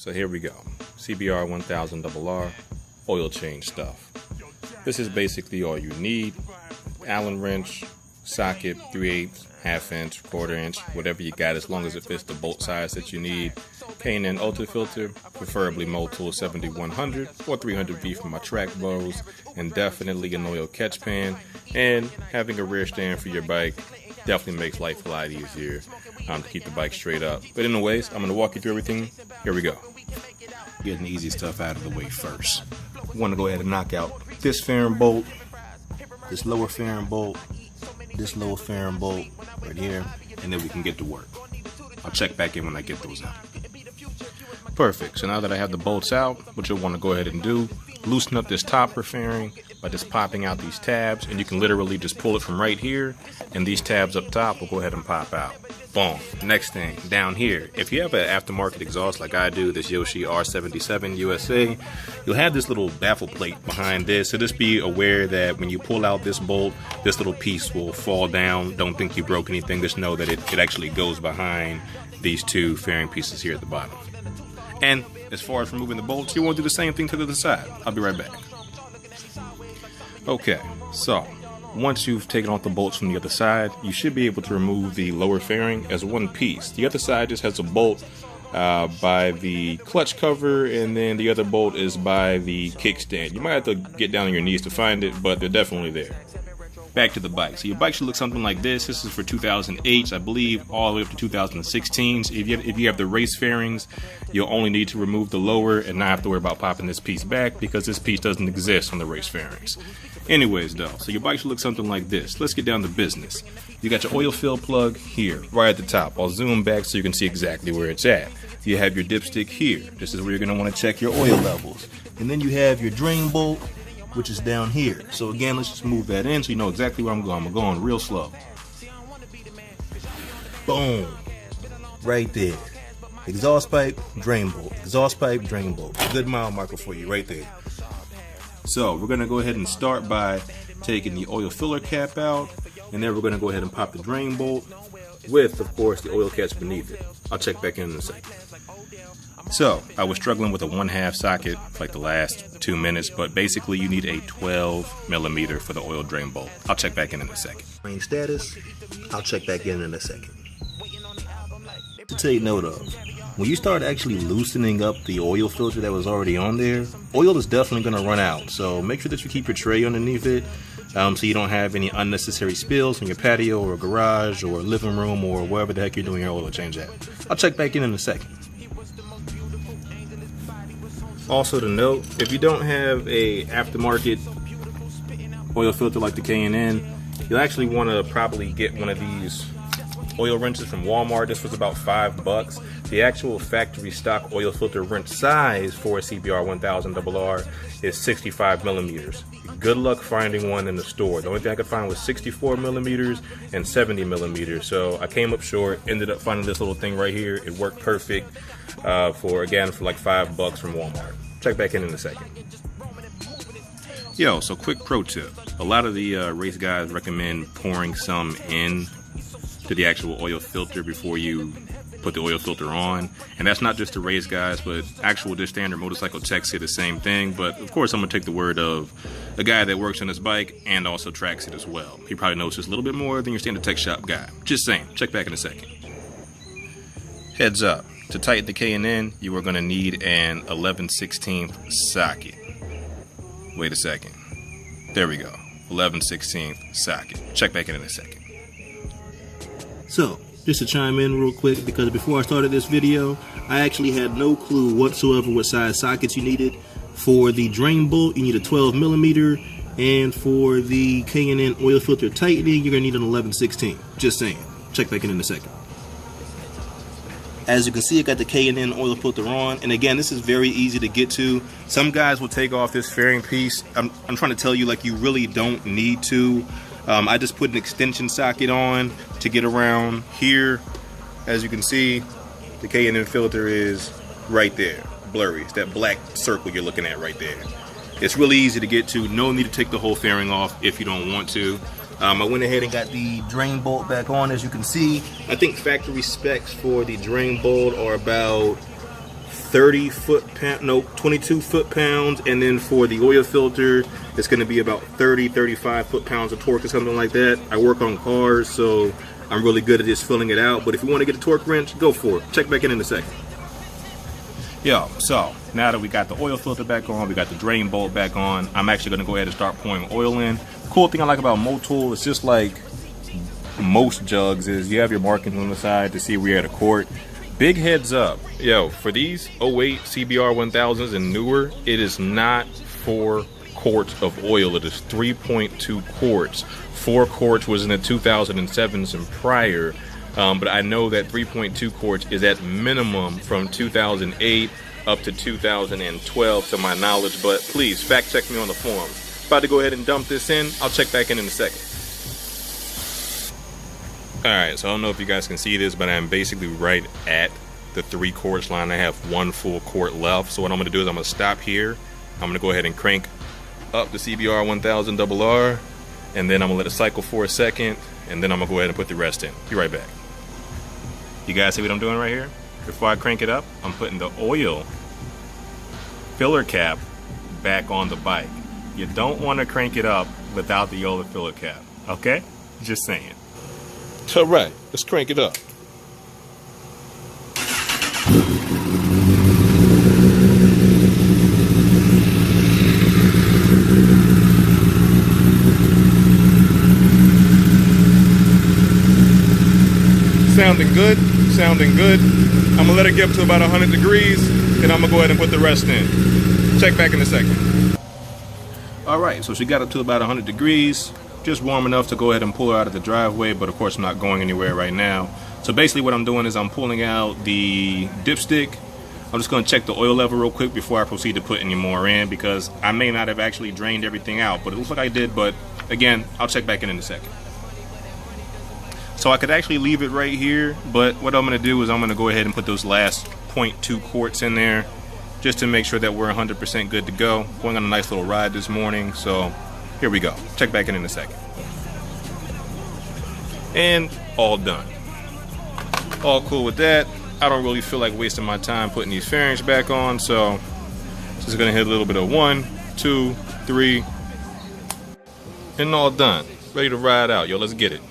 So here we go. CBR1000RR oil change stuff. This is basically all you need. Allen wrench, socket, 3/8, ½ inch, 1/4 inch, whatever you got, as long as it fits the bolt size that you need. K&N filter, preferably Motul 7100 or 300V for my track bows, and definitely an oil catch pan. And having a rear stand for your bike definitely makes life a lot easier to keep the bike straight up. But anyways, I'm going to walk you through everything. Here we go. Getting the easy stuff out of the way first. We want to go ahead and knock out this fairing bolt, this lower fairing bolt, this lower fairing bolt right here, and then we can get to work. I'll check back in when I get those out. Perfect. So now that I have the bolts out, what you'll want to go ahead and do, loosen up this topper fairing by just popping out these tabs, and you can literally just pull it from right here, and these tabs up top will go ahead and pop out. Boom. Next thing, down here, if you have an aftermarket exhaust like I do, this Yoshi R77 USA, you'll have this little baffle plate behind this, so just be aware that when you pull out this bolt, this little piece will fall down. Don't think you broke anything, just know that it actually goes behind these two fairing pieces here at the bottom. And as far as removing the bolts, you want to do the same thing to the other side. I'll be right back. Okay, so once you've taken off the bolts from the other side, you should be able to remove the lower fairing as one piece. The other side just has a bolt by the clutch cover, and then the other bolt is by the kickstand. You might have to get down on your knees to find it, but they're definitely there. Back to the bike. So your bike should look something like this. This is for 2008s, I believe, all the way up to 2016s. If you have the race fairings, you'll only need to remove the lower and not have to worry about popping this piece back, because this piece doesn't exist on the race fairings. Anyways though, so your bike should look something like this. Let's get down to business. You got your oil fill plug here, right at the top. I'll zoom back so you can see exactly where it's at. You have your dipstick here. This is where you're going to want to check your oil levels. And then you have your drain bolt, which is down here. So again, let's just move that in so you know exactly where I'm going. I'm going real slow. Boom. Right there. Exhaust pipe, drain bolt. Exhaust pipe, drain bolt. A good mile marker for you right there. So we're going to go ahead and start by taking the oil filler cap out, and then we're going to go ahead and pop the drain bolt with, of course, the oil catch beneath it. I'll check back in a second. So I was struggling with a 1/2 socket for like the last 2 minutes, but basically you need a 12mm for the oil drain bolt. I'll check back in a second. Range status, I'll check back in a second. To take note of, when you start actually loosening up the oil filter that was already on there, oil is definitely going to run out. So make sure that you keep your tray underneath it so you don't have any unnecessary spills in your patio or garage or living room or wherever the heck you're doing your oil change at. I'll check back in a second. Also to note, if you don't have a aftermarket oil filter like the K&N, you'll actually want to probably get one of these oil wrenches from Walmart. This was about $5. The actual factory stock oil filter wrench size for a CBR1000RR is 65mm. Good luck finding one in the store. The only thing I could find was 64mm and 70mm. So I came up short, ended up finding this little thing right here. It worked perfect for like $5 from Walmart. Check back in a second. Yo, so quick pro tip. A lot of the race guys recommend pouring some in to the actual oil filter before you put the oil filter on, and that's not just the race guys, but actual just standard motorcycle techs say the same thing. But of course I'm gonna take the word of a guy that works on his bike and also tracks it as well. He probably knows just a little bit more than your standard tech shop guy. Just saying. Check back in a second. Heads up, to tighten the K&N, you are gonna need an 11/16 socket. Wait a second. There we go. 11/16 socket. Check back in a second. So, just to chime in real quick, because before I started this video, I actually had no clue whatsoever what size sockets you needed. For the drain bolt, you need a 12mm, and for the K&N oil filter tightening, you're going to need an 11/16. Just saying. Check back in a second. As you can see, I got the K&N oil filter on, and again, this is very easy to get to. Some guys will take off this fairing piece. I'm trying to tell you, like, you really don't need to. I just put an extension socket on to get around here. As you can see, the K&N filter is right there, blurry. It's that black circle you're looking at right there. It's really easy to get to. No need to take the whole fairing off if you don't want to. I went ahead and got the drain bolt back on. As you can see, I think factory specs for the drain bolt are about 22 foot-pounds, and then for the oil filter, it's going to be about 35 foot-pounds of torque or something like that. I work on cars, so I'm really good at just filling it out. But if you want to get a torque wrench, go for it. Check back in a second. Yo, so now that we got the oil filter back on, we got the drain bolt back on, I'm actually going to go ahead and start pouring oil in. Cool thing I like about Motul, it's just like most jugs is you have your markings on the side to see where you're at a quart. Big heads up, yo, for these 08 CBR1000s and newer, it is not 4 quarts of oil, it is 3.2 quarts. 4 quarts was in the 2007s and prior, but I know that 3.2 quarts is at minimum from 2008 up to 2012 to my knowledge, but please fact check me on the forums. About to go ahead and dump this in, I'll check back in a second. Alright, so I don't know if you guys can see this, but I'm basically right at the 3 quarts line. I have 1 full quart left. So what I'm going to do is I'm going to stop here. I'm going to go ahead and crank up the CBR1000RR, and then I'm going to let it cycle for a second, and then I'm going to go ahead and put the rest in. Be right back. You guys see what I'm doing right here? Before I crank it up, I'm putting the oil filler cap back on the bike. You don't want to crank it up without the oil filler cap, okay? Just saying. All right, let's crank it up. Sounding good, sounding good. I'm gonna let it get up to about 100 degrees, and I'm gonna go ahead and put the rest in. Check back in a second. All right, so she got up to about 100 degrees. Just warm enough to go ahead and pull her out of the driveway, but of course I'm not going anywhere right now. So basically what I'm doing is I'm pulling out the dipstick. I'm just going to check the oil level real quick before I proceed to put any more in, because I may not have actually drained everything out, but it looks like I did. But again, I'll check back in a second. So I could actually leave it right here, but what I'm going to do is I'm going to go ahead and put those last 0.2 quarts in there just to make sure that we're 100% good to go. Going on a nice little ride this morning, so here we go. Check back in a second. And all done. All cool with that. I don't really feel like wasting my time putting these fairings back on, so just gonna hit a little bit of 1, 2, 3, and all done. Ready to ride out. Yo, let's get it.